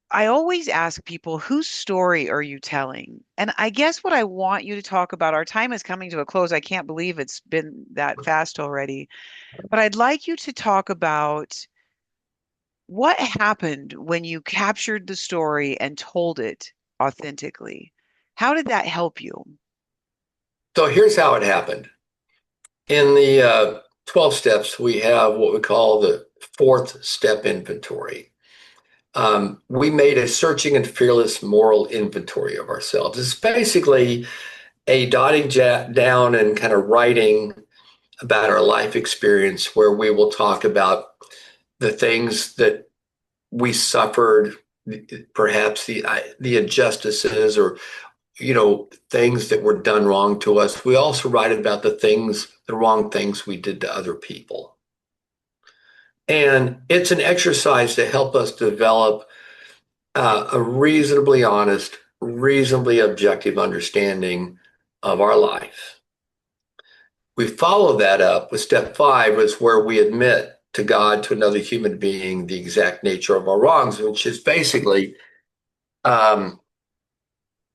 I always ask people, whose story are you telling? And I guess what I want you to talk about, our time is coming to a close. I can't believe it's been that fast already. But I'd like you to talk about what happened when you captured the story and told it authentically. How did that help you? So here's how it happened. In the 12 steps, we have what we call the fourth step inventory. We made a searching and fearless moral inventory of ourselves. It's basically a dotting down and kind of writing about our life experience where we will talk about the things that we suffered, perhaps the injustices or things that were done wrong to us. We also write about the wrong things we did to other people. And it's an exercise to help us develop a reasonably honest, reasonably objective understanding of our life. We follow that up with step 5, is where we admit to God, to another human being, the exact nature of our wrongs, which is basically um,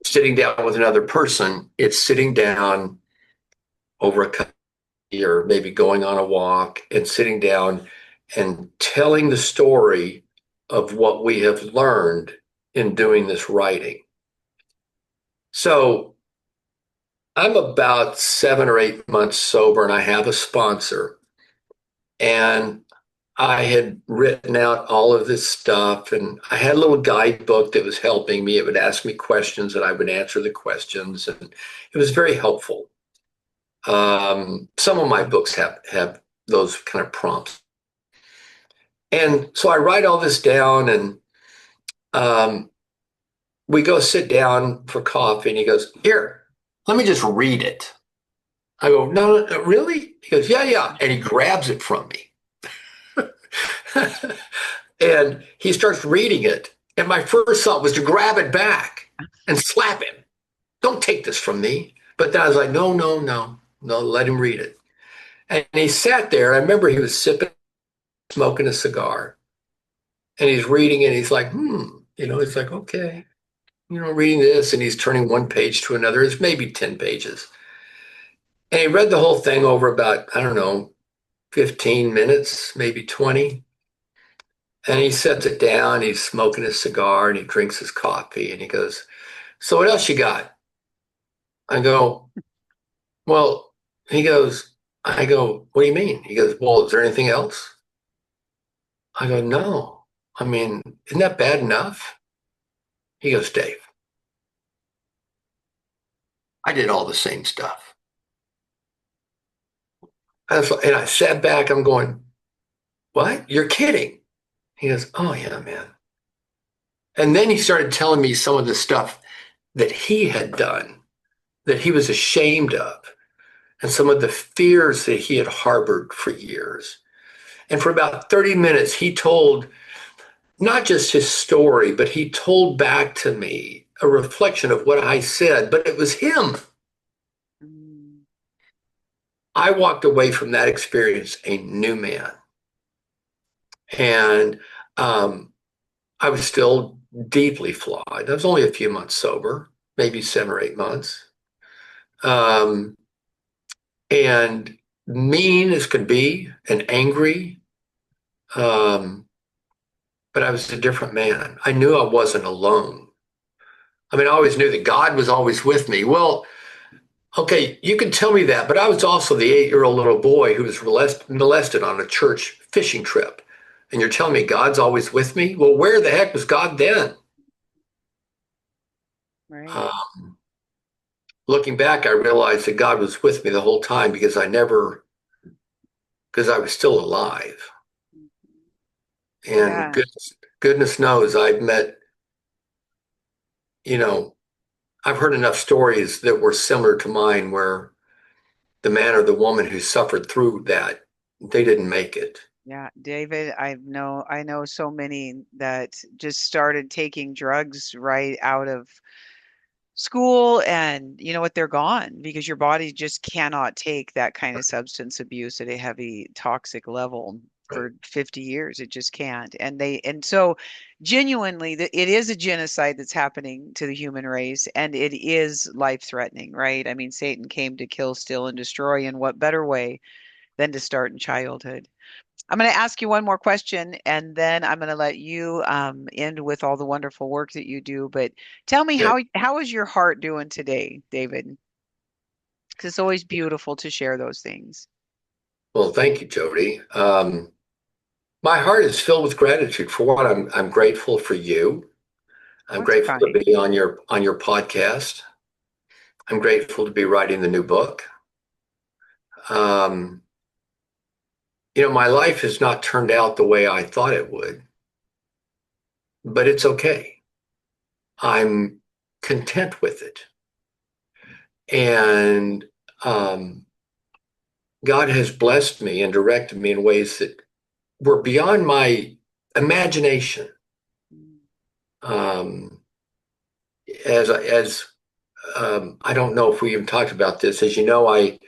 sitting down with another person. It's sitting down over a cup of tea or maybe going on a walk and sitting down and telling the story of what we have learned in doing this writing. So I'm about 7 or 8 months sober and I have a sponsor. And I had written out all of this stuff and I had a little guidebook that was helping me. It would ask me questions and I would answer the questions. And it was very helpful. Some of my books have those kind of prompts. And so I write all this down and um, we go sit down for coffee and he goes, "Here, let me just read it." I go, "No, no, really?" He goes, "Yeah, yeah." And he grabs it from me. And he starts reading it. And my first thought was to grab it back and slap him. "Don't take this from me." But then I was like, no, no, no, no, let him read it. And he sat there. I remember he was sipping, smoking a cigar. And he's reading it. And he's like, he's like, okay, reading this. And he's turning one page to another. It's maybe 10 pages. And he read the whole thing over about, I don't know, 15 minutes, maybe 20. And he sets it down, he's smoking his cigar and he drinks his coffee and he goes, "So what else you got?" I go, "Well," I go, "What do you mean?" He goes, "Well, is there anything else?" I go, "No. I mean, isn't that bad enough?" He goes, "Dave, I did all the same stuff." And I sat back, I'm going, "What? You're kidding." He goes, "Oh, yeah, man." And then he started telling me some of the stuff that he had done that he was ashamed of and some of the fears that he had harbored for years. And for about 30 minutes, he told not just his story, but he told back to me a reflection of what I said, but it was him. Mm, I walked away from that experience a new man. And I was still deeply flawed. I was only a few months sober, maybe 7 or 8 months. Um, and mean as could be and angry. Um, but I was a different man. I knew I wasn't alone. I mean, I always knew that God was always with me. Well, okay, you can tell me that, but I was also the 8-year-old little boy who was molested on a church fishing trip. And you're telling me God's always with me? Well, where the heck was God then? right. Um, Looking back, I realized that God was with me the whole time because I was still alive. And Yeah. goodness knows I've met, you know, I've heard enough stories that were similar to mine where the man or the woman who suffered through that, they didn't make it. Yeah, David, I know so many that just started taking drugs right out of school, and you know what, they're gone because your body just cannot take that kind of substance abuse at a heavy toxic level Right. for 50 years. It just can't. And so genuinely it is a genocide that's happening to the human race, and it is life threatening, right? I mean, Satan came to kill, steal, and destroy, and what better way than to start in childhood? I'm going to ask you one more question, and then I'm going to let you end with all the wonderful work that you do. But tell me, Okay. how is your heart doing today, David? Because it's always beautiful to share those things. Well, thank you, Jody. My heart is filled with gratitude for what I'm grateful for you. I'm What's grateful to kind? be on your podcast. I'm grateful to be writing the new book. Um, my life has not turned out the way I thought it would, but it's okay. I'm content with it. And um, God has blessed me and directed me in ways that were beyond my imagination. Mm, Um, as I don't know if we even talked about this. As you know, I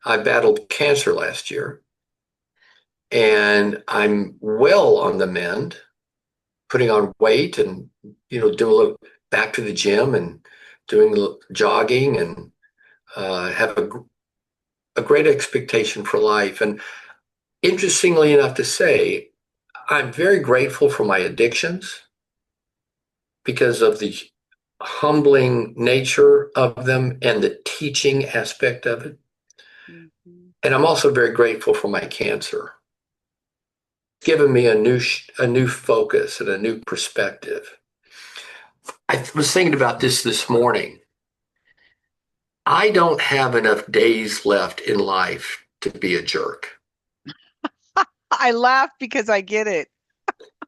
battled cancer last year, and I'm well on the mend, putting on weight and doing a little back to the gym and doing a little jogging and have a great expectation for life. And interestingly enough to say, I'm very grateful for my addictions because of the humbling nature of them and the teaching aspect of it. mhm. And I'm also very grateful for my cancer. It's given me a new focus and a new perspective. I was thinking about this morning. I don't have enough days left in life to be a jerk. I laugh because I get it.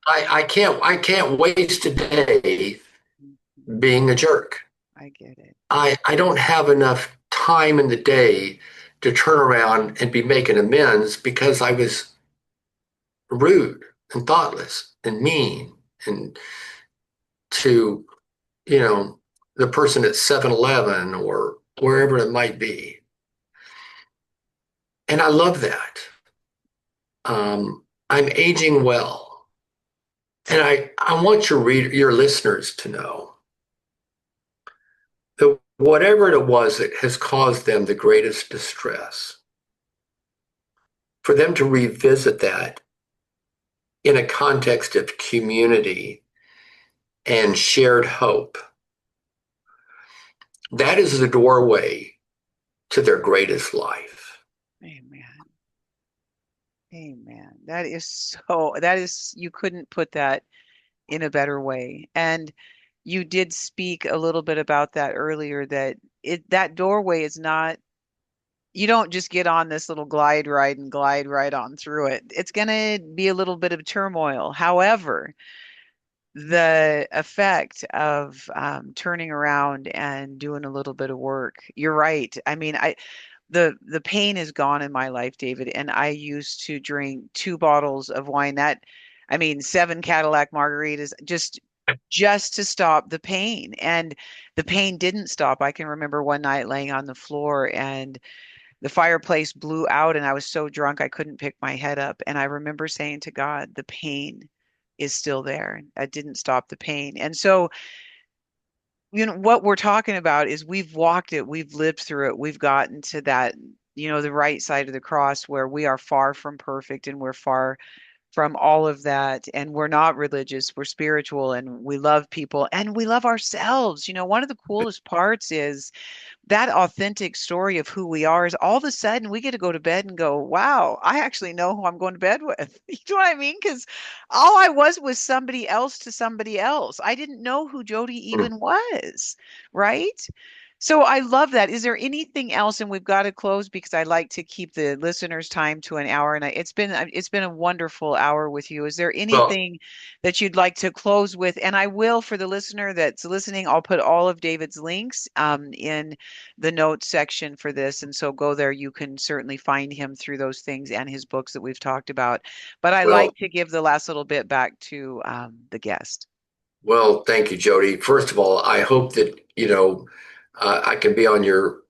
I can't waste a day Mhm. being a jerk. I get it. I don't have enough time in the day to turn around and be making amends because I was rude and thoughtless and mean and to, you know, the person at 7-Eleven or wherever it might be. And I love that. I'm aging well. And I want your listeners to know that whatever it was that has caused them the greatest distress, for them to revisit that in a context of community and shared hope, that is the doorway to their greatest life. Amen. Amen. That is so, that is, you couldn't put that in a better way. And you did speak a little bit about that earlier, that that doorway is not, you don't just get on this little glide ride and glide right on through it. It's going to be a little bit of turmoil. However, the effect of turning around and doing a little bit of work, you're right. I mean, the pain is gone in my life, David, and I used to drink 2 bottles of wine. That, I mean, 7 Cadillac margaritas just to stop the pain. And the pain didn't stop. I can remember one night laying on the floor and the fireplace blew out, and I was so drunk I couldn't pick my head up. And I remember saying to God, the pain is still there. I didn't stop the pain. And so, you know, what we're talking about is we've walked it, we've lived through it, we've gotten to that, you know, the right side of the cross where we are far from perfect and we're far from all of that. And we're not religious, we're spiritual, and we love people and we love ourselves. You know, one of the coolest parts is that authentic story of who we are is all of a sudden we get to go to bed and go, wow, I actually know who I'm going to bed with. You know what I mean? Because all I was somebody else to somebody else. I didn't know who Jody Mm. even was, right? So I love that. Is there anything else? And we've got to close because I like to keep the listeners' time to an hour. And it's been a wonderful hour with you. Is there Well, anything that you'd like to close with? And I will, for the listener that's listening, I'll put all of David's links in the notes section for this. And so go there. You can certainly find him through those things and his books that we've talked about. But I well, like to give the last little bit back to the guest. well, thank you, Jody. First of all, I hope that, I can be on your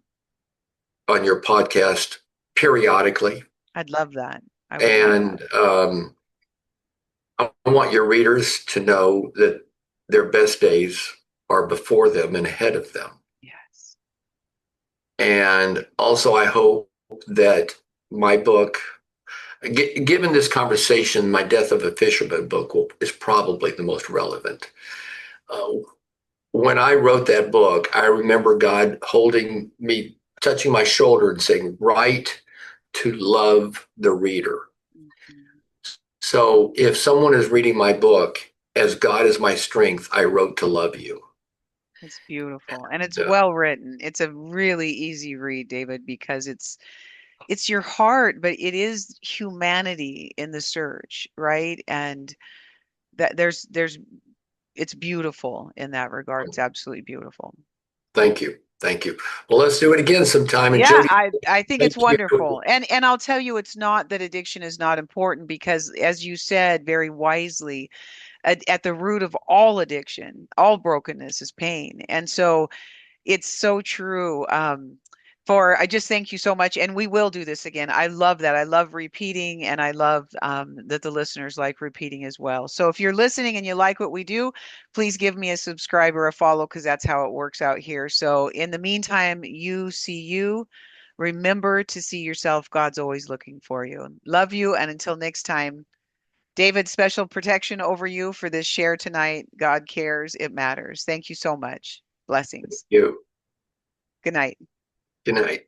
podcast periodically. I'd love that. I would love that. And I want your readers to know that their best days are before them and ahead of them. Yes. And also, I hope that my book, given this conversation, my Death of a Fisherman book is probably the most relevant. Uh, when I wrote that book, I remember God holding me, touching my shoulder and saying, write to love the reader. Mhm. So if someone is reading my book, as God is my strength, I wrote to love you. It's beautiful and it's Uh, well written. It's a really easy read, David, because it's your heart, but it is humanity in the search, right? And that there's it's beautiful in that regard. It's absolutely beautiful. Thank you. Thank you. Well, let's do it again sometime. And Yeah, Jody, I think thank it's you. wonderful. And I'll tell you it's not that addiction is not important because as you said very wisely, at the root of all addiction, all brokenness is pain. And so it's so true. For I just thank you so much, and we will do this again. I love that. I love repeating, and I love that the listeners like repeating as well. So if you're listening and you like what we do, please give me a subscribe or a follow because that's how it works out here. So in the meantime, you see you. Remember to see yourself. God's always looking for you. Love you, and until next time, David, special protection over you for this share tonight. God cares. It matters. Thank you so much. Blessings. You. Good night. Good night.